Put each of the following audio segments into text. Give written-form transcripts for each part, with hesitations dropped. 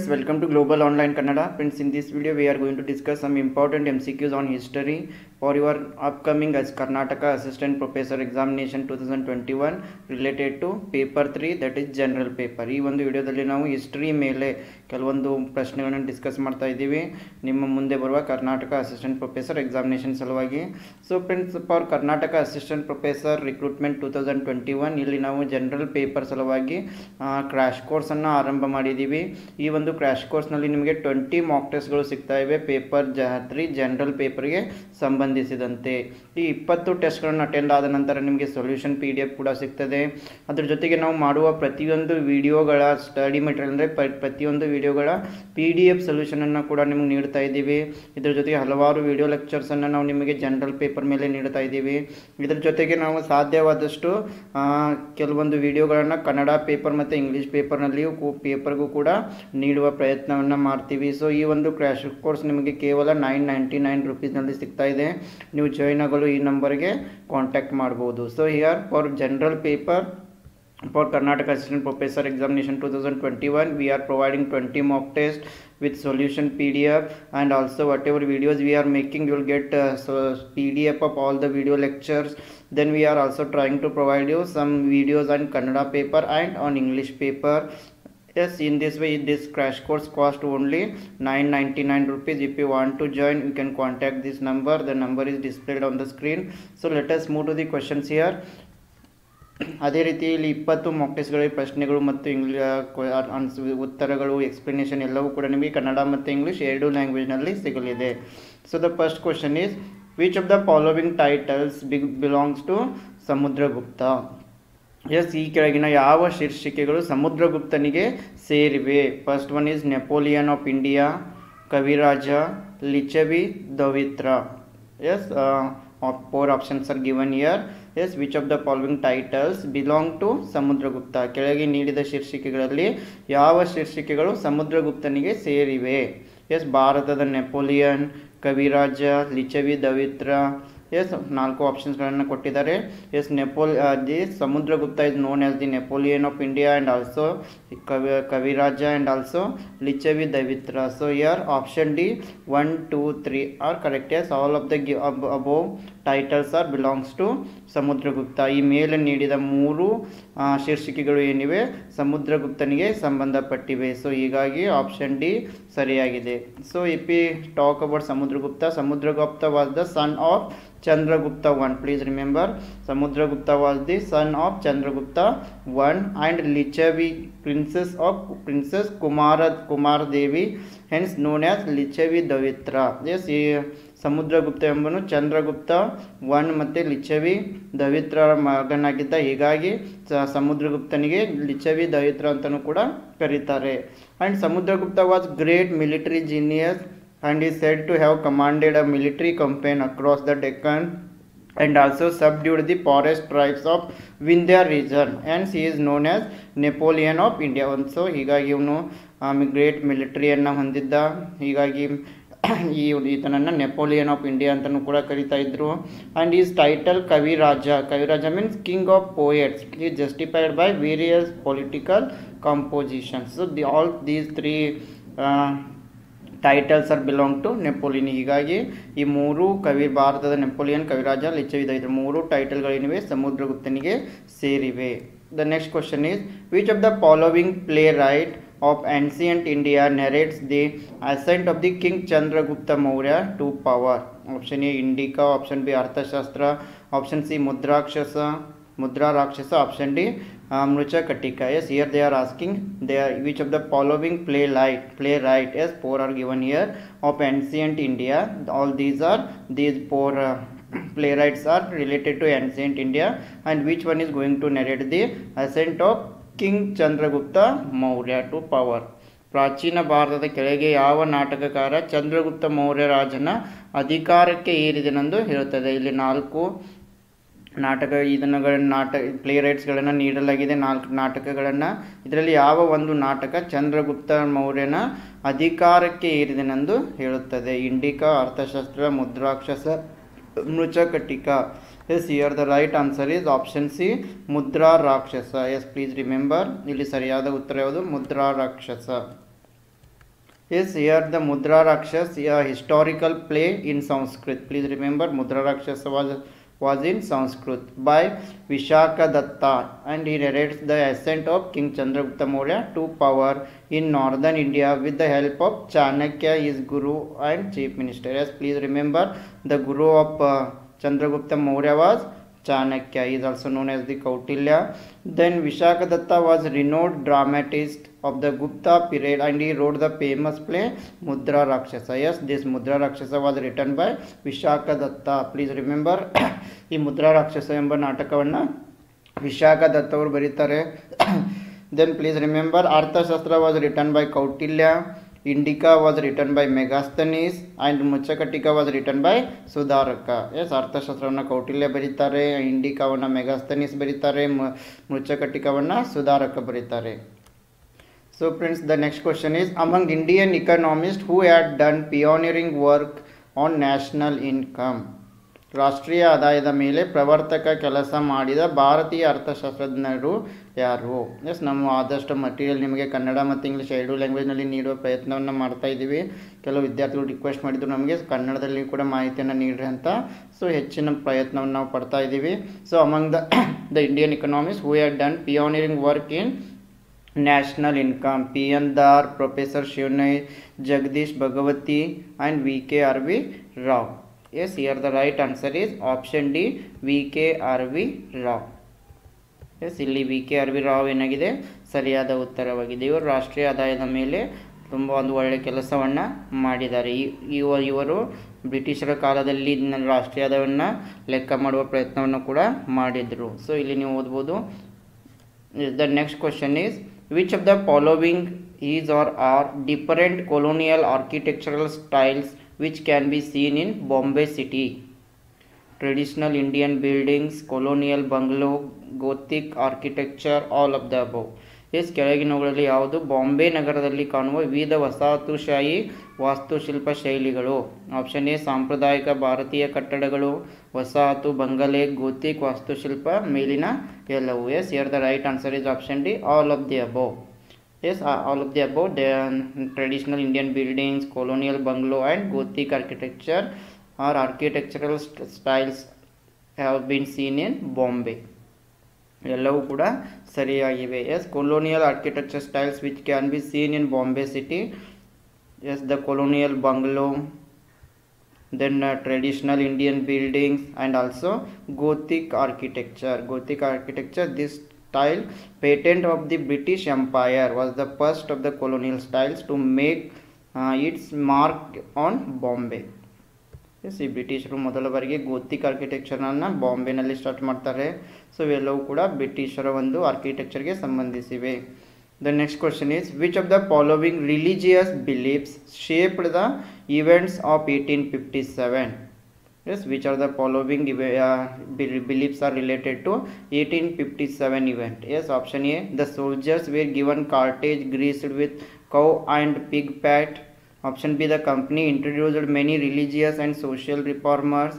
Welcome to Global Online Kannada. Friends, in this video we are going to discuss some important MCQs on history for your upcoming as Karnataka Assistant Professor Examination 2021 related to paper 3, that is general paper. ಈ ಒಂದು ವಿಡಿಯೋದಲ್ಲಿ ನಾವು history ಮೇಲೆ ಕೆಲವೊಂದು ಪ್ರಶ್ನೆಗಳನ್ನು discuss ಮಾಡ್ತಾ ಇದ್ದೀವಿ ನಿಮ್ಮ ಮುಂದೆ ಬರುವ ಕರ್ನಾಟಕ ಅಸಿಸ್ಟೆಂಟ್ ಪ್ರೊಫೆಸರ್ ಎಕ್ಸಾಮಿನೇಷನ್ ಸಲುವಾಗಿ. So friends, for Karnataka assistant professor recruitment 2021 ಇಲ್ಲಿ ನಾವು ಜನರಲ್ ಪೇಪರ್ ಸಲುವಾಗಿ ಕ್ರ್ಯಾಶ್ ಕೋರ್ಸನ್ನು ಆರಂಭ ಮಾಡಿದ್ದೀವಿ. ಈ ಒಂದು ಕ್ರ್ಯಾಶ್ ಕೋರ್ಸ್ನಲ್ಲಿ ನಿಮಗೆ 20 ಮಾಕ್ ಟೆಸ್ಟ್ಗಳು ಸಿಗ್ತಾ ಇವೆ ಪೇಪರ್ 3 ಜನರಲ್ ಪೇಪರ್ಗೆ ಸಂಬಂಧಿಸಿದಂತೆ. ಈ 20 ಟೆಸ್ಟ್ಗಳನ್ನು ಅಟೆಂಡ್ ಆದ ನಂತರ ನಿಮಗೆ ಸೊಲ್ಯೂಷನ್ PDF ಕೂಡ ಸಿಗ್ತದೆ. ಅದರ ಜೊತೆಗೆ ನಾವು ಮಾಡುವ ಪ್ರತಿಯೊಂದು ವಿಡಿಯೋಗಳ ಸ್ಟಡಿ ಮೆಟೀರಿಯಲ್ ಅಂದರೆ ಪ್ರತಿಯೊಂದು ವಿಡಿಯೋಗಳ PDF ಸೊಲ್ಯೂಷನನ್ನು ಕೂಡ ನಿಮಗೆ ನೀಡ್ತಾ ಇದ್ದೀವಿ. ಇದರ ಜೊತೆಗೆ ಹಲವಾರು ವಿಡಿಯೋ ಲೆಕ್ಚರ್ಸನ್ನು ನಾವು ನಿಮಗೆ ಜನರಲ್ ಪೇಪರ್ ಮೇಲೆ ನೀಡ್ತಾ ಇದ್ದೀವಿ. ಇದರ ಜೊತೆಗೆ ನಾವು ಸಾಧ್ಯವಾದಷ್ಟು ಕೆಲವೊಂದು ವಿಡಿಯೋಗಳನ್ನು ಕನ್ನಡ ಪೇಪರ್ ಮತ್ತು ಇಂಗ್ಲೀಷ್ ಪೇಪರ್ನಲ್ಲಿಯೂ ಪೇಪರ್ಗೂ ಕೂಡ ನೀಡುವ ಪ್ರಯತ್ನವನ್ನು ಮಾಡ್ತೀವಿ. ಸೊ ಈ ಒಂದು ಕ್ರ್ಯಾಶ್ ಕೋರ್ಸ್ ನಿಮಗೆ ಕೇವಲ 999 ರೂಪೀಸ್ನಲ್ಲಿ ಸಿಗ್ತಾ ಇದೆ. ನೀವು ಜಾಯ್ನ್ ಆಗಲು ಈ ನಂಬರ್ಗೆ ಕಾಂಟ್ಯಾಕ್ಟ್ ಮಾಡ್ಬೋದು. So here for general paper for Karnataka Assistant Professor Examination 2021 we are providing 20 mock tests with solution PDF, and also whatever videos we are making you will get PDF of all the video lectures. Then we are also trying to provide you some videos on Kannada paper and on English paper. Yes, in this way this crash course cost only 999 rupees. If you want to join you can contact this number. The number is displayed on the screen. So let us move to the questions here. ಅದೇ ರೀತಿ ಇಲ್ಲಿ 20 Mach ಟೆಸ್ಟ್ಗಳಿಗೆ ಪ್ರಶ್ನೆಗಳು ಮತ್ತು ಉತ್ತರಗಳು explanation ಎಲ್ಲವೂ ಕೂಡ ನಿಮಗೆ ಕನ್ನಡ ಮತ್ತು ಇಂಗ್ಲೀಷ್ ಎರಡೂ ಲ್ಯಾಂಗ್ವೇಜ್ನಲ್ಲಿ ಸಿಗಲಿದೆ. So the first question is which of the following titles belongs to Samudragupta? Yes, ಈ ಕೆಳಗಿನ ಯಾವ ಶೀರ್ಷಿಕೆಗಳು ಸಮುದ್ರಗುಪ್ತನಿಗೆ ಸೇರಿವೆ? First one is Napoleon of India, Kaviraja, Lichavi, Davitra. Yes, 4 options are given here. Yes, which of the following titles belong to Samudragupta? ಕೆಳಗೆ ನೀಡಿದ ಶೀರ್ಷಿಕೆಗಳಲ್ಲಿ ಯಾವ ಶೀರ್ಷಿಕೆಗಳು ಸಮುದ್ರಗುಪ್ತನಿಗೆ ಸೇರಿವೆ? ಎಸ್, ಭಾರತದ ನೆಪೋಲಿಯನ್, ಕವಿರಾಜ, ಲಿಚವಿ, ದವಿತ್ರ. ಎಸ್, 4 ಆಪ್ಷನ್ಸ್ಗಳನ್ನು ಕೊಟ್ಟಿದ್ದಾರೆ. Yes, the Samudragupta is known as the Napoleon of India and also Kaviraja and also Lichavi, Davitra. So here option D 1, 2, 3 are correct. Yes, all of the above titles are belongs to Samudragupta. ಈ ಮೇಲೆ ನೀಡಿದ 3 ಶೀರ್ಷಿಕೆಗಳು ಏನಿವೆ ಸಮುದ್ರಗುಪ್ತನಿಗೆ ಸಂಬಂಧಪಟ್ಟಿವೆ. ಸೊ ಹೀಗಾಗಿ ಆಪ್ಷನ್ ಡಿ ಸರಿಯಾಗಿದೆ. So if we talk about Samudragupta was the son of Chandragupta I. Please remember, Samudragupta was the son of Chandragupta I and Lichavi, Princess Kumar Devi, hence known as Lichavi Davitra. Yes, Samudragupta ಎಂಬನು Chandragupta I ಮತ್ತು ಲಿಚವಿ ದವಿತ್ರರ ಮಗನಾಗಿದ್ದ. ಹೀಗಾಗಿ ಸಮುದ್ರಗುಪ್ತನಿಗೆ ಲಿಚವಿ ದವಿತ್ರ ಅಂತಲೂ ಕೂಡ ಕರೀತಾರೆ. And Samudragupta was great military genius and is said to have commanded a military campaign across the Deccan and also subdued the forest tribes of Vindhya region. Hence he is known as Napoleon of India. Also ಹೀಗಾಗಿ ಇವನು great ಮಿಲಿಟರಿಯನ್ನು ಹೊಂದಿದ್ದ. ಹೀಗಾಗಿ ಈತನನ್ನು Napoleon of India ಅಂತಲೂ ಕೂಡ ಕರೀತಾ ಇದ್ರು. And is title Kaviraja means king of poets. Is justified by various political compositions. So all these 3 titles are belong to Napoleon. ಹೀಗಾಗಿ ಈ 3 ಭಾರತದ ನೆಪೋಲಿಯನ್, ಕವಿರಾಜ, ಲಿಚವಿ, ದವಿತ್ರ 3 ಟೈಟಲ್ಗಳೇನಿವೆ ಸಮುದ್ರಗುಪ್ತನಿಗೆ ಸೇರಿವೆ. The next question is which of the following playwright of ancient India narrates the ascent of the king Chandragupta Maurya to power? Option A Indica, option B Arthashastra, option C Mudrarakshasa, option D Mrichchhakatika. Yes, here they are asking which of the following playwright. Yes, 4 are given here of ancient India. All these 4 playwrights are related to ancient India, and which one is going to narrate the ascent of King Chandragupta Maurya to power? ಪ್ರಾಚೀನ ಭಾರತದ ಕೆಳಗೆ ಯಾವ ನಾಟಕಕಾರ ಚಂದ್ರಗುಪ್ತ ಮೌರ್ಯ ರಾಜನ ಅಧಿಕಾರಕ್ಕೆ ಏರಿದನೆಂದು ಹೇಳುತ್ತದೆ? ಇಲ್ಲಿ 4 play ರೈಟ್ಸ್ಗಳನ್ನು ನೀಡಲಾಗಿದೆ, 4 ನಾಟಕಗಳನ್ನು. ಇದರಲ್ಲಿ ಯಾವ ಒಂದು ನಾಟಕ ಚಂದ್ರಗುಪ್ತ ಮೌರ್ಯನ ಅಧಿಕಾರಕ್ಕೆ ಏರಿದನೆಂದು ಹೇಳುತ್ತದೆ? ಇಂಡಿಕಾ, ಅರ್ಥಶಾಸ್ತ್ರ, ಮುದ್ರಾಕ್ಷಸ, ಮೃಚಕಟಿಕ. Yes, here the right answer is option C, Mudra ರಾಕ್ಷಸ. Yes, please remember, ಇಲ್ಲಿ ಸರಿಯಾದ ಉತ್ತರ ಯಾವುದು? ಮುದ್ರಾ ರಾಕ್ಷಸ. Yes, here the Mudra Rakshas, a historical play in Sanskrit. Please remember, Mudra Rakshas was in Sanskrit by Vishaka Datta, and he narrates the ascent of King Chandragupta Maurya to power in northern India with the help of Chanakya, his guru and chief minister. Yes, please remember, the guru of Chandragupta Maurya was Chanakya. He is also known as the Kautilya. Then Vishakadatta was renowned dramatist of the Gupta period, and he wrote the famous play Mudra Rakshasa. Yes, this Mudra Rakshasa was written by Vishakadatta. Please remember, ಈ ಮುದ್ರಾ ರಾಕ್ಷಸ ಎಂಬ ನಾಟಕವನ್ನು ವಿಶಾಖದತ್ತ ಅವರು ಬರೀತಾರೆ. Then please remember, Arthashastra was written by Kautilya, Indica was written by Megasthenes, and Muchakatika was written by Sudaraka. Yes, ಅರ್ಥಶಾಸ್ತ್ರವನ್ನು Kautilya ಬರೀತಾರೆ, ಇಂಡಿಕಾವನ್ನು ಮೆಗಾಸ್ಥನೀಸ್ ಬರೀತಾರೆ, ಮೃಚ್ಛಕಟಿಕವನ್ನು ಸುಧಾರಕ ಬರೀತಾರೆ. So friends, the next question is, among Indian economists who had done pioneering work on national income, ರಾಷ್ಟ್ರೀಯ ಆದಾಯದ ಮೇಲೆ ಪ್ರವರ್ತಕ ಕೆಲಸ ಮಾಡಿದ ಭಾರತೀಯ ಅರ್ಥಶಾಸ್ತ್ರಜ್ಞರು ಯಾರು? ಎಸ್, ನಮ್ಮ ಆದಷ್ಟು ಮಟೀರಿಯಲ್ ನಿಮಗೆ ಕನ್ನಡ ಮತ್ತು ಇಂಗ್ಲೀಷ್ ಎರಡೂ ಲ್ಯಾಂಗ್ವೇಜ್ನಲ್ಲಿ ನೀಡುವ ಪ್ರಯತ್ನವನ್ನು ಮಾಡ್ತಾ ಇದ್ದೀವಿ. ಕೆಲವು ವಿದ್ಯಾರ್ಥಿಗಳು ರಿಕ್ವೆಸ್ಟ್ ಮಾಡಿದ್ರು ನಮಗೆ ಕನ್ನಡದಲ್ಲಿ ಕೂಡ ಮಾಹಿತಿಯನ್ನು ನೀಡ್ರಿ ಅಂತ. ಸೊ ಹೆಚ್ಚಿನ ಪ್ರಯತ್ನವನ್ನು ನಾವು ಪಡ್ತಾ ಇದ್ದೀವಿ. So among the Indian economist who had done pioneering work in national income, P.N. Dar, Professor Shivnai, Jagdish Bhagavati, and V.K.R.V. Rao. Yes, here the right answer is option D, V.K.R.V. Rao. Yes, ಇಲ್ಲಿ V.K.R.V. Rao ಏನಾಗಿದೆ ಸರಿಯಾದ ಉತ್ತರವಾಗಿದೆ. ಇವರು ರಾಷ್ಟ್ರೀಯ ಆದಾಯದ ಮೇಲೆ ತುಂಬ ಒಂದು ಒಳ್ಳೆಯ ಕೆಲಸವನ್ನು ಮಾಡಿದ್ದಾರೆ. ಇವರು ಬ್ರಿಟಿಷರ ಕಾಲದಲ್ಲಿ ರಾಷ್ಟ್ರೀಯ ಆದಾಯವನ್ನು ಲೆಕ್ಕ ಮಾಡುವ ಪ್ರಯತ್ನವನ್ನು ಕೂಡ ಮಾಡಿದರು. ಸೊ ಇಲ್ಲಿ ನೀವು ಓದ್ಬೋದು. The next question is, which of the following is or are different colonial architectural styles which can be seen in Bombay city? Traditional Indian buildings, colonial bungalow, Gothic architecture, all of the above. Yes, ಕೆಳಗಿನವುಗಳಲ್ಲಿ ಯಾವುದು ಬಾಂಬೆ ನಗರದಲ್ಲಿ ಕಾಣುವ ವಿವಿಧ ವಸಾಹತುಶಾಹಿ ವಾಸ್ತುಶಿಲ್ಪ ಶೈಲಿಗಳು? Option A ಸಾಂಪ್ರದಾಯಿಕ ಭಾರತೀಯ ಕಟ್ಟಡಗಳು, ವಸಾಹತು ಬಂಗಲೆ, ಗೋತಿಕ್ ವಾಸ್ತುಶಿಲ್ಪ, ಮೇಲಿನ ಎಲ್ಲವು. Yes, here the right answer is option D, all of the above. Yes, all of the above. The traditional Indian buildings, colonial bungalow, and Gothic architecture or architectural styles have been seen in Bombay. ಎಲ್ಲವೂ ಕೂಡ ಸರಿಯಾಗಿವೆ. Yes, colonial architecture styles which can be seen in Bombay city. Yes, the colonial bungalow, then traditional Indian buildings, and also Gothic architecture. Gothic architecture, this style, patent of the British Empire, was the first of the colonial styles to make its mark on Bombay. Yes, ಈ ಬ್ರಿಟಿಷರು ಮೊದಲ ಬಾರಿಗೆ ಗೋತಿಕ್ ಆರ್ಕಿಟೆಕ್ಚರನ್ನು ಬಾಂಬೆನಲ್ಲಿ start ಮಾಡ್ತಾರೆ. So ಇವೆಲ್ಲವೂ ಕೂಡ ಬ್ರಿಟಿಷರ ಒಂದು ಆರ್ಕಿಟೆಕ್ಚರ್ಗೆ ಸಂಬಂಧಿಸಿವೆ. The next question is, which of the following religious beliefs shaped the events of 1857? Yes, which are the following beliefs are related to 1857 event? Yes, option A, the soldiers were given cartage greased with cow and pig fat. Option B, the company introduced many religious and social reformers.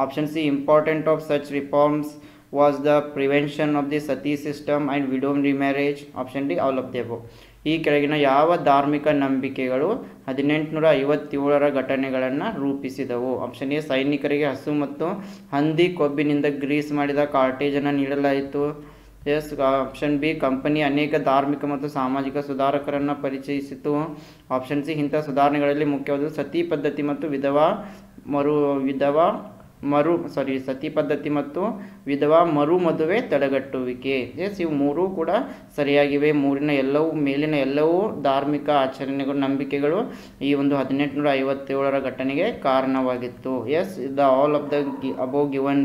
Option C, important of such reforms was the prevention of the sati system and widow remarriage. Option D, all of the above. ಈ ಕೆಳಗಿನ ಯಾವ ಧಾರ್ಮಿಕ ನಂಬಿಕೆಗಳು 1857ರ ಘಟನೆಗಳನ್ನು ರೂಪಿಸಿದವು? Option A, ಸೈನಿಕರಿಗೆ ಹಸು ಮತ್ತು ಹಂದಿ ಕೊಬ್ಬಿನಿಂದ ಗ್ರೀಸ್ ಮಾಡಿದ ಕಾರ್ಟೇಜನ್ನು ನೀಡಲಾಯಿತು. ಎಸ್, ಆಪ್ಷನ್ ಬಿ, ಕಂಪನಿ ಅನೇಕ ಧಾರ್ಮಿಕ ಮತ್ತು ಸಾಮಾಜಿಕ ಸುಧಾರಕರನ್ನು ಪರಿಚಯಿಸಿತು. ಆಪ್ಷನ್ ಸಿ, ಇಂಥ ಸುಧಾರಣೆಗಳಲ್ಲಿ ಮುಖ್ಯವಾದ ಸತಿ ಪದ್ಧತಿ ಮತ್ತು ಸತಿ ಪದ್ಧತಿ ಮತ್ತು ವಿಧವಾ ಮರು ಮದುವೆ ತಡೆಗಟ್ಟುವಿಕೆ. ಎಸ್, ಇವು ಮೂರೂ ಕೂಡ ಸರಿಯಾಗಿವೆ. ಮೇಲಿನ ಎಲ್ಲವೂ ಧಾರ್ಮಿಕ ಆಚರಣೆಗಳು, ನಂಬಿಕೆಗಳು ಈ ಒಂದು 1857ರ ಘಟನೆಗೆ ಕಾರಣವಾಗಿತ್ತು. Yes, the all of the above given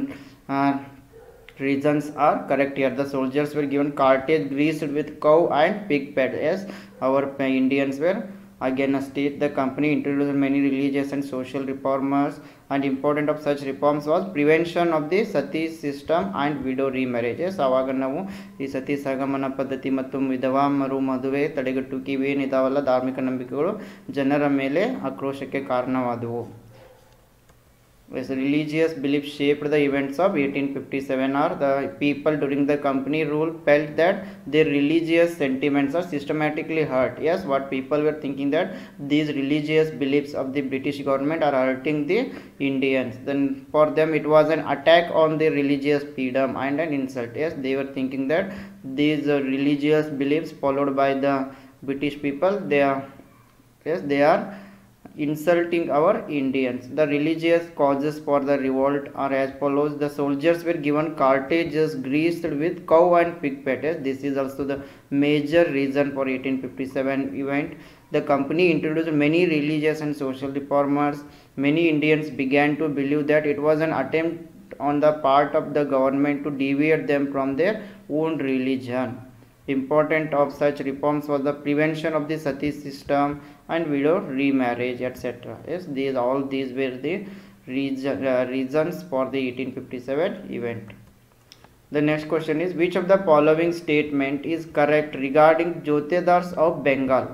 reasons are correct here. The soldiers were given cartage greased with cow and pig fat. Yes, our Indians were against it. The company introduced many religious and social reformers, and important of such reforms was prevention of the sati system and widow remarriage. Yes, ಆವಾಗ ನಾವು ಈ ಸತಿ ಸಹಗಮನ ಪದ್ಧತಿ ಮತ್ತು ವಿಧವಾ ಮರು ಮದುವೆ ತಡೆಗಟ್ಟುವಿಕೆ ಇವೇನಿದಾವಲ್ಲ ಧಾರ್ಮಿಕ ನಂಬಿಕೆಗಳು ಜನರ ಮೇಲೆ ಆಕ್ರೋಶಕ್ಕೆ ಕಾರಣವಾದವು. Yes, religious beliefs shaped the events of 1857, or the people during the company rule felt that their religious sentiments are systematically hurt. Yes, what people were thinking that these religious beliefs of the British government are hurting the Indians. Then for them it was an attack on their religious freedom and an insult. Yes, they were thinking that these religious beliefs followed by the British people, they are, yes, they are insulting our Indians. The religious causes for the revolt are as follows. The soldiers were given cartridges greased with cow and pig fat. This is also the major reason for 1857 event. The company introduced many religious and social reformers. Many Indians began to believe that it was an attempt on the part of the government to deviate them from their own religion. Important of such reforms was the prevention of the sati system and widow remarriage, etc. Yes, all these were the reasons for the 1857 event. The next question is, which of the following statement is correct regarding Jotedars of Bengal?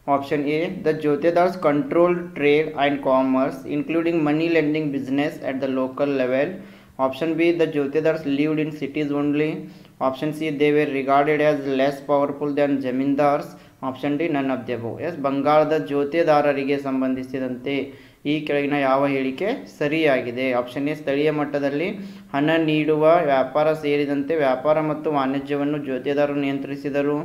Option A, the Jotedars controlled trade and commerce, including money lending business at the local level. Option B, the Jotedars lived in cities only. Option C, they were regarded as less powerful than Zamindars. Option D, none of the above. Yes, ಬಂಗಾಳದ ಜೋತೆದಾರರಿಗೆ ಸಂಬಂಧಿಸಿದಂತೆ ಈ ಕೆಳಗಿನ ಯಾವ ಹೇಳಿಕೆ ಸರಿಯಾಗಿದೆ? Option A, ಸ್ಥಳೀಯ ಮಟ್ಟದಲ್ಲಿ ಹಣ ನೀಡುವ ವ್ಯಾಪಾರ ಸೇರಿದಂತೆ ವ್ಯಾಪಾರ ಮತ್ತು ವಾಣಿಜ್ಯವನ್ನು ಜೋತೆದಾರರು ನಿಯಂತ್ರಿಸಿದರು.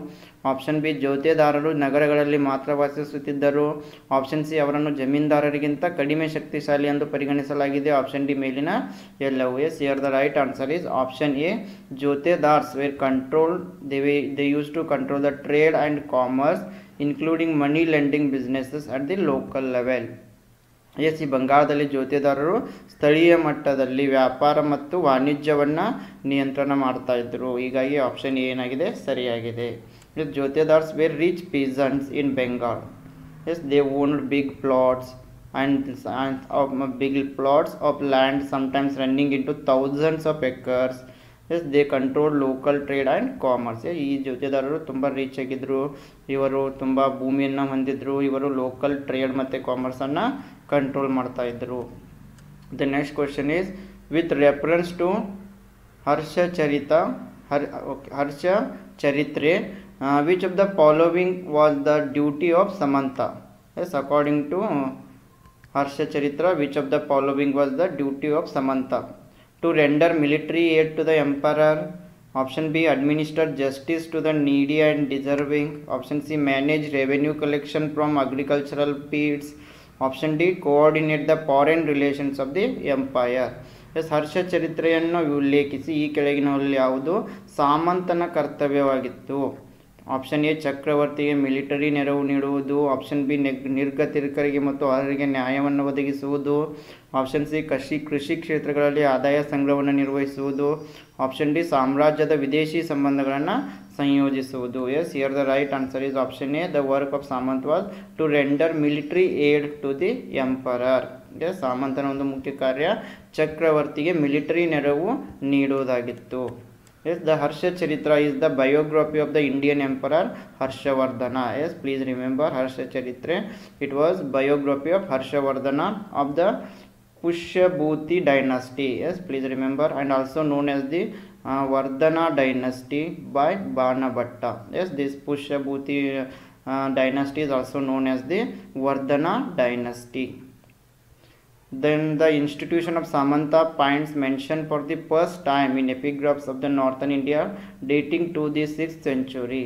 ಆಪ್ಷನ್ ಬಿ, ಜೋತೆದಾರರು ನಗರಗಳಲ್ಲಿ ಮಾತ್ರ ವಾಸಿಸುತ್ತಿದ್ದರು. ಆಪ್ಷನ್ ಸಿ, ಅವರನ್ನು ಜಮೀನ್ದಾರರಿಗಿಂತ ಕಡಿಮೆ ಶಕ್ತಿಶಾಲಿ ಎಂದು ಪರಿಗಣಿಸಲಾಗಿದೆ. ಆಪ್ಷನ್ ಡಿ, ಮೇಲಿನ ಎಲ್ಲವೂ. Yes, here the right answer is option A. Jotedars were controlled. They used to control the trade and commerce, including money lending businesses at the local level. Yes, ಈ ಬಂಗಾಳದಲ್ಲಿ ಜೋತೆದಾರರು ಸ್ಥಳೀಯ ಮಟ್ಟದಲ್ಲಿ ವ್ಯಾಪಾರ ಮತ್ತು ವಾಣಿಜ್ಯವನ್ನು ನಿಯಂತ್ರಣ ಮಾಡ್ತಾ ಇದ್ದರು. ಹೀಗಾಗಿ ಆಪ್ಷನ್ ಏನಾಗಿದೆ ಸರಿಯಾಗಿದೆ. Jotedars were rich peasants in Bengal. Yes, they owned big plots big plots of land, sometimes running into thousands of acres. Yes, they control local trade and commerce. ಈ ಜೊತೆದಾರರು ತುಂಬ ರೀಚ್ ಆಗಿದ್ದರು. ಇವರು ತುಂಬ ಭೂಮಿಯನ್ನು ಹೊಂದಿದ್ರು. ಇವರು ಲೋಕಲ್ ಟ್ರೇಡ್ ಮತ್ತು ಕಾಮರ್ಸನ್ನು ಕಂಟ್ರೋಲ್ ಮಾಡ್ತಾ ಇದ್ದರು. The next question is, with reference to Harsha Charitra, which of the following was the duty of Samanta? Yes, according to Harsha Charitra, which of the following was the duty of Samanta? To render military aid to the emperor. Option B, administer justice to the needy and deserving. Option C, manage revenue collection from agricultural fields. Option D, coordinate the foreign relations of the empire. Yes, Harsha ಚರಿತ್ರೆಯನ್ನು ಉಲ್ಲೇಖಿಸಿ ಈ ಕೆಳಗಿನಲ್ಲಿ ಯಾವುದು ಸಾಮಂತನ ಕರ್ತವ್ಯವಾಗಿತ್ತು? Option A, ಚಕ್ರವರ್ತಿಗೆ military ನೆರವು ನೀಡುವುದು. ಆಪ್ಷನ್ ಬಿ, ನಿರ್ಗತಿಕರಿಗೆ ಮತ್ತು ಅರ್ಹರಿಗೆ ನ್ಯಾಯವನ್ನು ಒದಗಿಸುವುದು. ಆಪ್ಷನ್ ಸಿ, ಕೃಷಿ ಕ್ಷೇತ್ರಗಳಲ್ಲಿ ಆದಾಯ ಸಂಗ್ರಹವನ್ನು ನಿರ್ವಹಿಸುವುದು. ಆಪ್ಷನ್ ಡಿ, ಸಾಮ್ರಾಜ್ಯದ ವಿದೇಶಿ ಸಂಬಂಧಗಳನ್ನು ಸಂಯೋಜಿಸುವುದು. Yes, here the right answer is option A. The work of Samanta was to render military aid to the emperor. Yes, ಸಾಮಂತನ ಒಂದು ಮುಖ್ಯ ಕಾರ್ಯ ಚಕ್ರವರ್ತಿಗೆ ಮಿಲಿಟರಿ ನೆರವು ನೀಡುವುದಾಗಿತ್ತು. Yes, the Harsha Charitra is the biography of the Indian Emperor Harshavardhana. Yes, please remember Harsha Charitra. It was biography of Harshavardhana of the Pushyabhuti dynasty. Yes, please remember, and also known as the Vardhana dynasty by Banabhatta. Yes, this Pushyabhuti dynasty is also known as the Vardhana dynasty. Then the institution of Samanta finds mention for the first time in epigraphs of the northern India dating to the 6th century.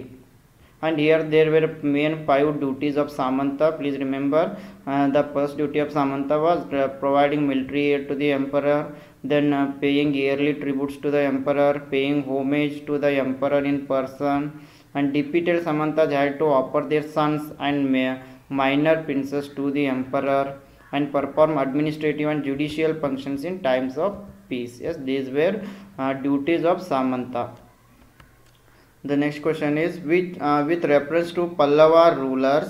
And here there were main 5 duties of Samanta. Please remember, the first duty of Samanta was providing military aid to the emperor, then paying yearly tributes to the emperor, paying homage to the emperor in person, and defeated Samantas had to offer their sons and minor princes to the emperor and perform administrative and judicial functions in times of peace. Yes, these were duties of Samanta. The next question is, with reference to Pallava rulers,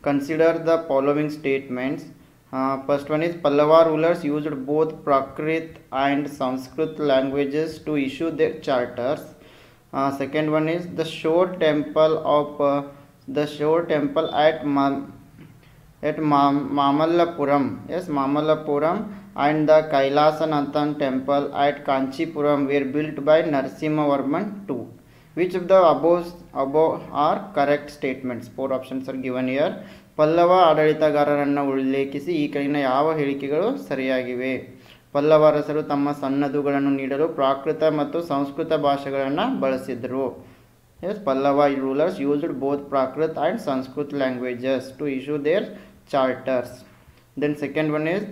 consider the following statements. First one is, Pallava rulers used both Prakrit and Sanskrit languages to issue their charters. Second one is, the Shore temple at at Mamallapuram. Yes, Mamallapuram and the Kailasanathan temple at Kanchipuram were built by Narasimhavarman II. Which of the above are correct statements? 4 options are given here. Pallava ಆಡಳಿತಗಾರರನ್ನು ಉಲ್ಲೇಖಿಸಿ ಈ ಕೆಳಗಿನ ಯಾವ ಹೇಳಿಕೆಗಳು ಸರಿಯಾಗಿವೆ? ಪಲ್ಲವ ಅರಸರು ತಮ್ಮ ಸನ್ನದುಗಳನ್ನು ನೀಡಲು ಪ್ರಾಕೃತ ಮತ್ತು ಸಂಸ್ಕೃತ ಭಾಷೆಗಳನ್ನು ಬಳಸಿದರು. Yes, Pallava rulers used both Prakrit and Sanskrit languages to issue their charters. Then second one is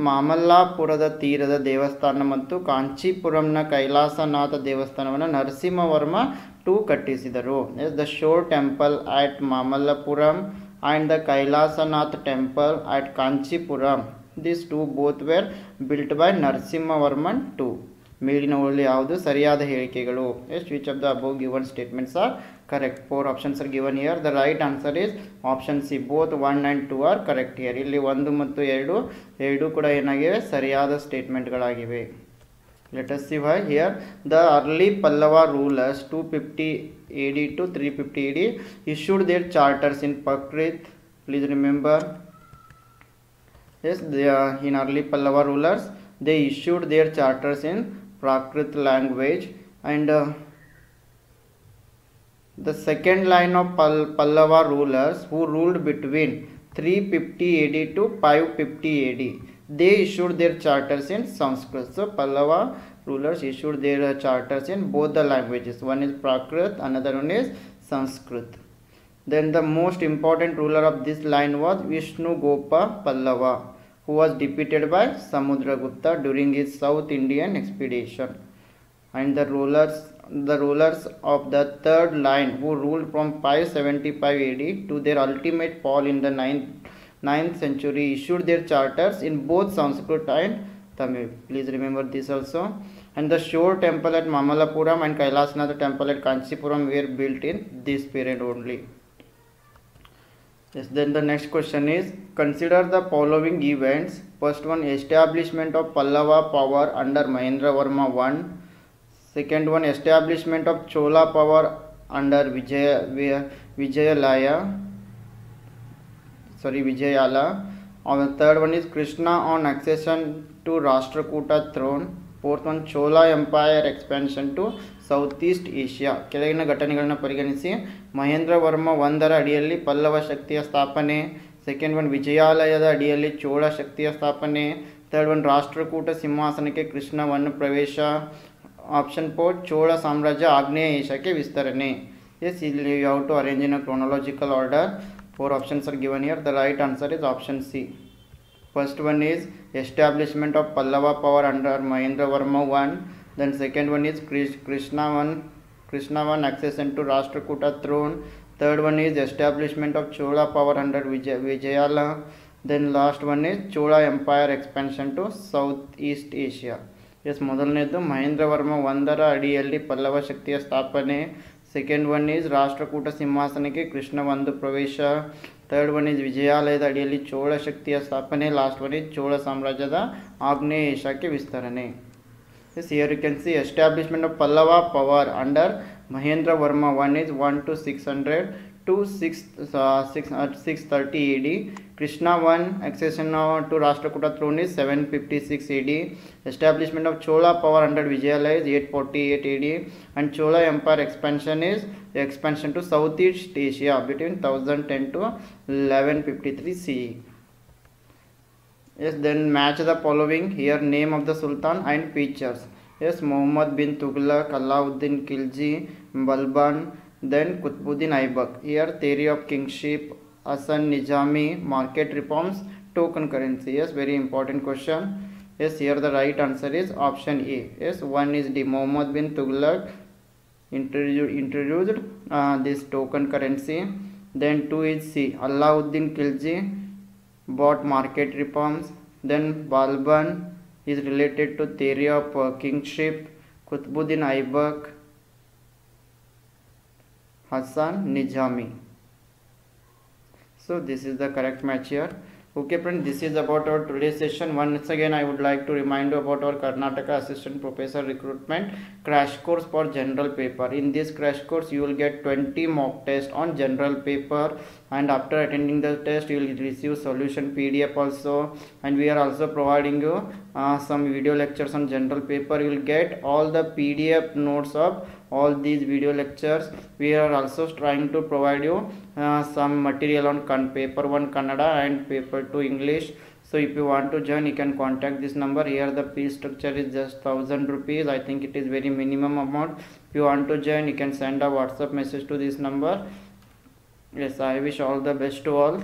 ಮಾಮಲ್ಲಾಪುರದ ತೀರದ ದೇವಸ್ಥಾನ ಮತ್ತು ಕಾಂಚೀಪುರಂನ ಕೈಲಾಸನಾಥ ದೇವಸ್ಥಾನವನ್ನು Narasimhavarma II ಕಟ್ಟಿಸಿದರು. Yes, the shore temple at Mamallapuram and the Kailasanath temple at Kanchipuram. These two both were built by Narasimhavarman II. ಮೇಲಿನವುಗಳಲ್ಲಿ ಯಾವುದು ಸರಿಯಾದ ಹೇಳಿಕೆಗಳು? Yes, which of the above given statements are correct? 4 options are given here. The right answer is option C. Both 1 and 2 are correct here. ಇಲ್ಲಿ 1 ಮತ್ತು 2 ಎರಡೂ ಕೂಡ ಏನಾಗಿವೆ? ಸರಿಯಾದ ಸ್ಟೇಟ್ಮೆಂಟ್ಗಳಾಗಿವೆ. Let us see why. Here the early Pallava rulers 250 AD to 350 AD issued their charters in Prakrit. Please remember. Yes, in early Pallava rulers they issued their charters in Prakrit language, and the second line of Pallava rulers who ruled between 350 AD to 550 AD, they issued their charters in Sanskrit. So Pallava rulers issued their charters in both the languages. One is Prakrit, another one is Sanskrit. Then the most important ruler of this line was Vishnugopa Pallava, who was defeated by Samudragupta during his South Indian expedition. And the rulers of the third line, who ruled from 575 AD to their ultimate fall in the 9th century, issued their charters in both Sanskrit and Tamil. Please remember this also. And the shore temple at Mamallapuram and Kailasanath temple at Kanchipuram were built in this period only. Yes, then the next question is, consider the following events. First one, establishment of Pallava power under Mahendravarma I. Second one, establishment of Chola power under Vijayala. The third one is Krishna on accession to Rashtrakuta throne. Fourth one, Chola empire expansion to south Asia. ಕೆಳಗಿನ ಘಟನೆಗಳನ್ನು ಪರಿಗಣಿಸಿ. ಮಹೇಂದ್ರ ವರ್ಮ ಒಂದರ ಅಡಿಯಲ್ಲಿ ಪಲ್ಲವ ಶಕ್ತಿಯ ಸ್ಥಾಪನೆ. Second one, ವಿಜಯಾಲಯದ ಅಡಿಯಲ್ಲಿ ಚೋಳ ಶಕ್ತಿಯ ಸ್ಥಾಪನೆ. ಥರ್ಡ್ ಒನ್, ರಾಷ್ಟ್ರಕೂಟ ಸಿಂಹಾಸನಕ್ಕೆ ಕೃಷ್ಣವನ್ನು ಪ್ರವೇಶ. ಆಪ್ಷನ್ 4, ಚೋಳ ಸಾಮ್ರಾಜ್ಯ ಆಗ್ನೇಯ ಏಷ್ಯಾಕ್ಕೆ ವಿಸ್ತರಣೆ. ಎಸ್, ಇಲ್ಲಿ you have to arrange in a chronological order. 4 options are given here. The right answer is option C. First one is establishment of Pallava power under Mahendravarma I. Then second one is Krishna one accession to Rashtrakuta throne. Third one is establishment of Chola power under Vijayala. Then last one is Chola empire expansion to Southeast Asia. Yes, ಮೊದಲನೇದು ಮಹೇಂದ್ರವರ್ಮ ಒಂದರ ಅಡಿಯಲ್ಲಿ ಪಲ್ಲವ ಶಕ್ತಿಯ ಸ್ಥಾಪನೆ. Second one is Rashtrakuta ಸಿಂಹಾಸನಕ್ಕೆ ಕೃಷ್ಣ ಒಂದು ಪ್ರವೇಶ. Third one is ವಿಜಯಾಲಯದ ಅಡಿಯಲ್ಲಿ ಚೋಳ ಶಕ್ತಿಯ ಸ್ಥಾಪನೆ. ಲಾಸ್ಟ್ ಒನ್ ಈಸ್ ಚೋಳ ಸಾಮ್ರಾಜ್ಯದ ಆಗ್ನೇಯ ಏಷ್ಯಾಕ್ಕೆ ವಿಸ್ತರಣೆ. Yes, here you can see establishment of Pallava power under Mahendravarma I is 1 to 600 to 630 AD. Krishna I accession to Rashtrakuta throne is 756 AD. Establishment of Chola power under Vijayalaya is 848 AD. And Chola empire expansion is the expansion to Southeast Asia between 1010 to 1153 CE. Yes, then match the following. Here name of the Sultan and features. Yes, Muhammad bin Tughlaq, Alauddin Khilji, Balban, then Qutbuddin Aibak. Here theory of kingship, Hasan Nizami, market reforms, token currency. Yes, very important question. Yes, here the right answer is option A. Yes, one is the Muhammad bin Tughlaq introduced this token currency. Then 2 is C, Alauddin Khilji bought market reforms. Then Balban is related to theory of kingship. Qutbuddin Aibak, Hasan Nizami. So this is the correct match here. Okay friends, this is about our today's session. Once again I would like to remind you about our Karnataka Assistant Professor Recruitment crash course for general paper. In this crash course you will get 20 mock tests on general paper, and after attending the test you will receive solution PDF also, and we are also providing you some video lectures on general paper. You will get all the PDF notes of all these video lectures. We are also trying to provide you some material on paper 1 Kannada and paper 2 English. So if you want to join, you can contact this number. Here the fee structure is just 1000 rupees. I think it is very minimum amount. If you want to join, you can send a WhatsApp message to this number. Yes, I wish all the best to all.